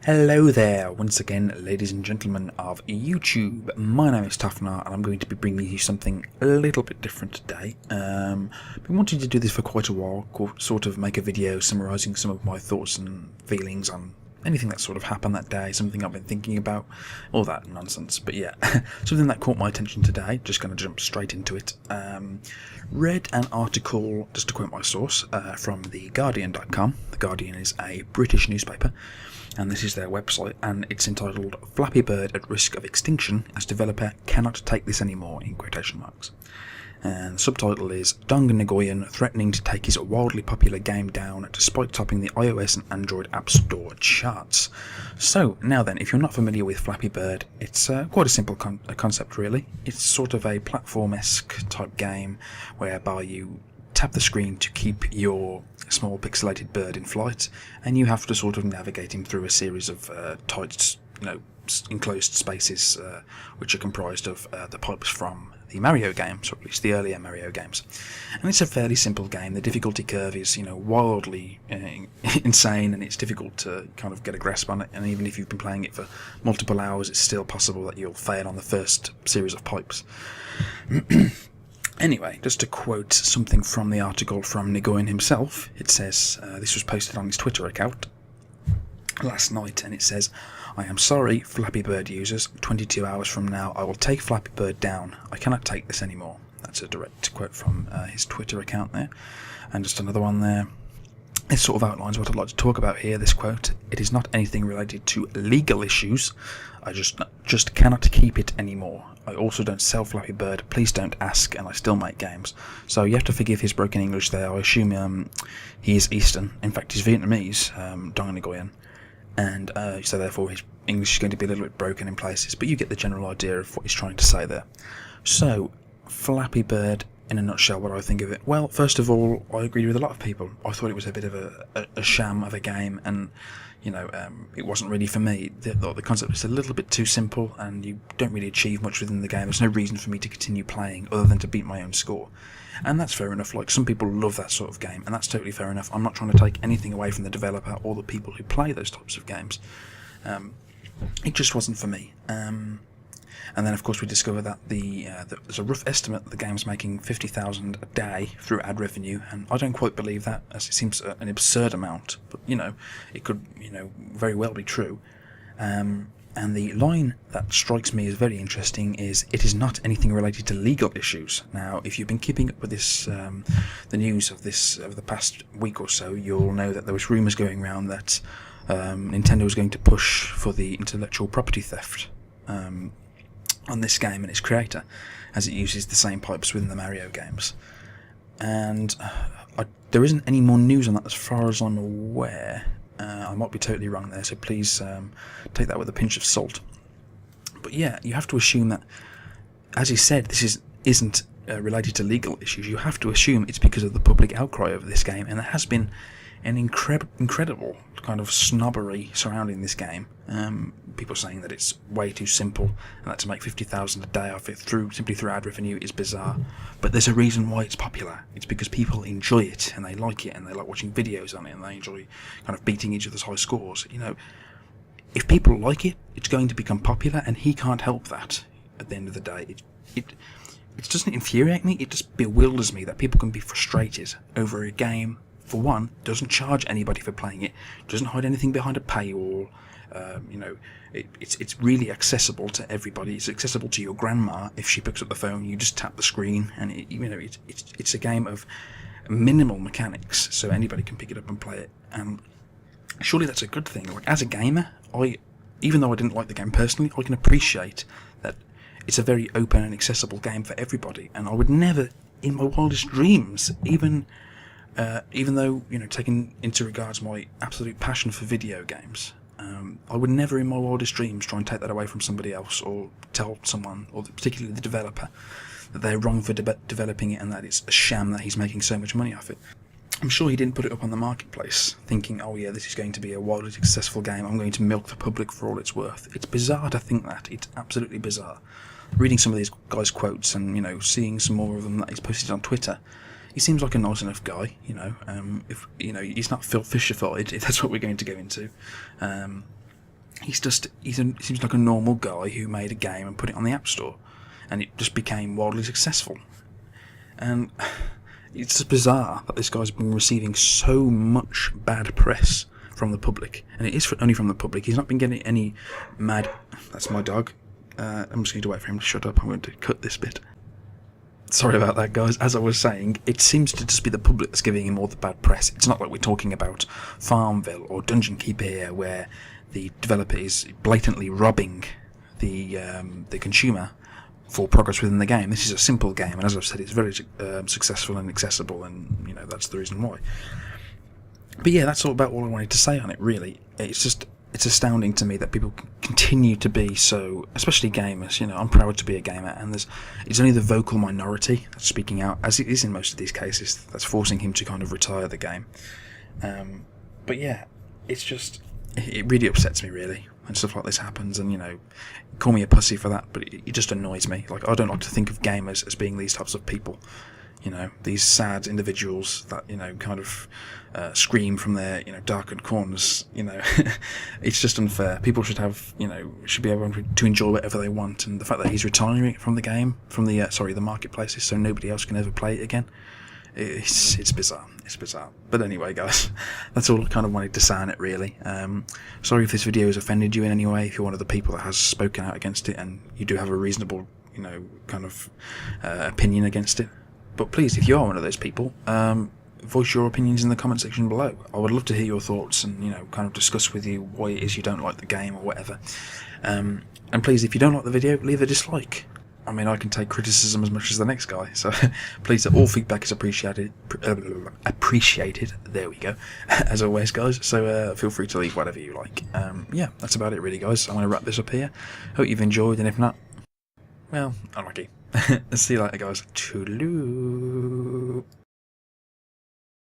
Hello there, once again, ladies and gentlemen of YouTube. My name is Tafnar, and I'm going to be bringing you something a little bit different today. Been wanting to do this for quite a while, sort of make a video summarising some of my thoughts and feelings on anything that sort of happened that day, something I've been thinking about, all that nonsense. But yeah, something that caught my attention today, just going to jump straight into it. Read an article, just to quote my source, from theguardian.com. The Guardian is a British newspaper, and this is their website, and it's entitled "Flappy Bird at Risk of Extinction as Developer Cannot Take This Anymore," in quotation marks. And the subtitle is "Dong Nguyen Threatening to Take His Wildly Popular Game Down Despite Topping the iOS and Android App Store Charts." So, now then, if you're not familiar with Flappy Bird, it's quite a simple concept really. It's sort of a platform-esque type game whereby you tap the screen to keep your small pixelated bird in flight, and you have to sort of navigate him through a series of tight, enclosed spaces, which are comprised of the pipes from the Mario games, or at least the earlier Mario games. And it's a fairly simple game. The difficulty curve is, wildly insane, and it's difficult to kind of get a grasp on it. And even if you've been playing it for multiple hours, it's still possible that you'll fail on the first series of pipes. Anyway, just to quote something from the article from Nguyen himself, it says, this was posted on his Twitter account last night, and it says, "I am sorry, Flappy Bird users. 22 hours from now, I will take Flappy Bird down. I cannot take this anymore." That's a direct quote from his Twitter account there. And just another one there. It sort of outlines what I'd like to talk about here, this quote. "It is not anything related to legal issues. I just cannot keep it anymore. I also don't sell Flappy Bird. Please don't ask, and I still make games." So you have to forgive his broken English there. I assume he is Eastern. In fact, he's Vietnamese, Dong Nguyen. And so therefore his English is going to be a little bit broken in places. But you get the general idea of what he's trying to say there. So, Flappy Bird, in a nutshell, what I think of it. Well, first of all, I agree with a lot of people. I thought it was a bit of a sham of a game, and it wasn't really for me. The concept is a little bit too simple, and you don't really achieve much within the game. There's no reason for me to continue playing other than to beat my own score. And that's fair enough. Like, some people love that sort of game, and that's totally fair enough. I'm not trying to take anything away from the developer or the people who play those types of games. It just wasn't for me. And then, of course, we discover that there's a rough estimate that the game's making $50,000 a day through ad revenue, and I don't quite believe that, as it seems an absurd amount. But it could very well be true. And the line that strikes me as very interesting is, "It is not anything related to legal issues." Now, if you've been keeping up with this, the news of the past week or so, you'll know that there was rumours going around that Nintendo was going to push for the intellectual property theft on this game and its creator, as it uses the same pipes within the Mario games. And there isn't any more news on that as far as I'm aware. I might be totally wrong there, so please take that with a pinch of salt. But yeah, you have to assume that, as he said, this isn't related to legal issues. You have to assume it's because of the public outcry over this game, and there has been an incredible kind of snobbery surrounding this game. People saying that it's way too simple, and that to make $50,000 a day off it simply through ad revenue is bizarre. But there's a reason why it's popular. It's because people enjoy it, and they like it, and they like watching videos on it, and they enjoy kind of beating each other's high scores. If people like it, it's going to become popular, and he can't help that. At the end of the day, it doesn't infuriate me. It just bewilders me that people can be frustrated over a game. For one, doesn't charge anybody for playing it, doesn't hide anything behind a paywall. It's really accessible to everybody. It's accessible to your grandma. If she picks up the phone, you just tap the screen, and it's a game of minimal mechanics, so anybody can pick it up and play it. And surely that's a good thing. Like, as a gamer, even though I didn't like the game personally, I can appreciate that it's a very open and accessible game for everybody. And I would never, in my wildest dreams, even though, taking into regards my absolute passion for video games, I would never in my wildest dreams try and take that away from somebody else, or tell someone, or particularly the developer, that they're wrong for developing it and that it's a sham that he's making so much money off it. I'm sure he didn't put it up on the marketplace thinking, oh yeah, this is going to be a wildly successful game, I'm going to milk the public for all it's worth. It's bizarre to think that. It's absolutely bizarre. Reading some of these guys' quotes and, seeing some more of them that he's posted on Twitter, he seems like a nice enough guy, if he's not Phil Fisherified, if that's what we're going to go into. he seems like a normal guy who made a game and put it on the App Store, and it just became wildly successful. And it's just bizarre that this guy's been receiving so much bad press from the public, and it is only from the public. He's not been getting any mad. That's my dog. I'm just going to wait for him to shut up. I'm going to cut this bit. Sorry about that, guys. As I was saying, it seems to just be the public that's giving him all the bad press. It's not like we're talking about Farmville or Dungeon Keeper here, where the developer is blatantly robbing the consumer for progress within the game. This is a simple game, and as I've said, it's very successful and accessible, and that's the reason why. But yeah, that's all about all I wanted to say on it. Really, it's astounding to me that people continue to be so, especially gamers. I'm proud to be a gamer, and it's only the vocal minority that's speaking out, as it is in most of these cases, that's forcing him to kind of retire the game. But yeah, it really upsets me, really, when stuff like this happens. And call me a pussy for that, but it just annoys me. Like, I don't like to think of gamers as being these types of people. These sad individuals that kind of scream from their darkened corners. It's just unfair. People should have should be able to enjoy whatever they want, and the fact that he's retiring from the game, from the the marketplaces, so nobody else can ever play it again. It's bizarre. It's bizarre. But anyway, guys, that's all I kind of wanted to say on it, really. Sorry if this video has offended you in any way. If you're one of the people that has spoken out against it, and you do have a reasonable kind of opinion against it. But please, if you are one of those people, voice your opinions in the comment section below. I would love to hear your thoughts and, kind of discuss with you why it is you don't like the game or whatever. And please, if you don't like the video, leave a dislike. I mean, I can take criticism as much as the next guy, so please, all feedback is appreciated. There we go. As always, guys, so feel free to leave whatever you like. Yeah, that's about it, really, guys. I'm going to wrap this up here. Hope you've enjoyed, and if not, well, unlucky. See you later, guys. Toodaloo.